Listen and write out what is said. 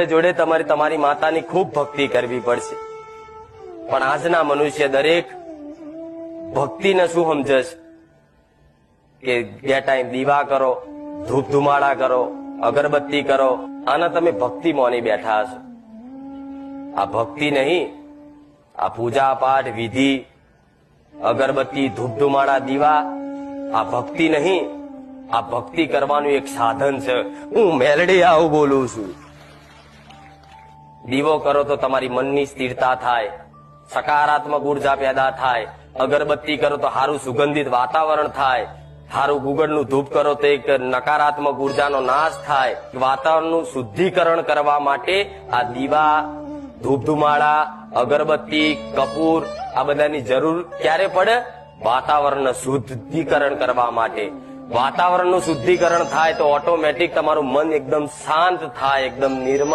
જોડે તમારી માતાની ખૂબ ભક્તિ કરવી પડશે. પણ આજના મનુષ્ય દરેક ભક્તિને શું સમજશ કે બે ટાઈમ દીવા કરો, ધૂપ ધુમાડા કરો, અગરબત્તી કરો, આના તમે ભક્તિ માની બેઠા હશો. આ ભક્તિ નહીં, આ પૂજા પાઠ વિધિ, અગરબત્તી, ધૂપ ધુમાડા, દીવા, આ ભક્તિ નહીં. આ ભક્તિ કરવાનું એક સાધન છે. હું મેલડી આવું બોલું છું. દીવો કરો તો તમારી મનની સ્થિરતા થાય, સકારાત્મક ઉર્જા પેદા થાય. અગરબત્તી કરો તો સારું સુગંધિત વાતાવરણ થાય. સારું ગુગળનું ધૂપ કરો તો એક નકારાત્મક ઉર્જાનો નાશ થાય. વાતાવરણનું શુદ્ધિકરણ કરવા માટે આ દીવા, ધૂપ ધુમાડા, અગરબત્તી, કપૂર આ બધાની જરૂર ક્યારે પડે? વાતાવરણનું શુદ્ધિકરણ કરવા માટે. વાતાવરણનું શુદ્ધિકરણ થાય તો ઓટોમેટિક તમારું મન એકદમ શાંત થાય, એકદમ નિર્મળ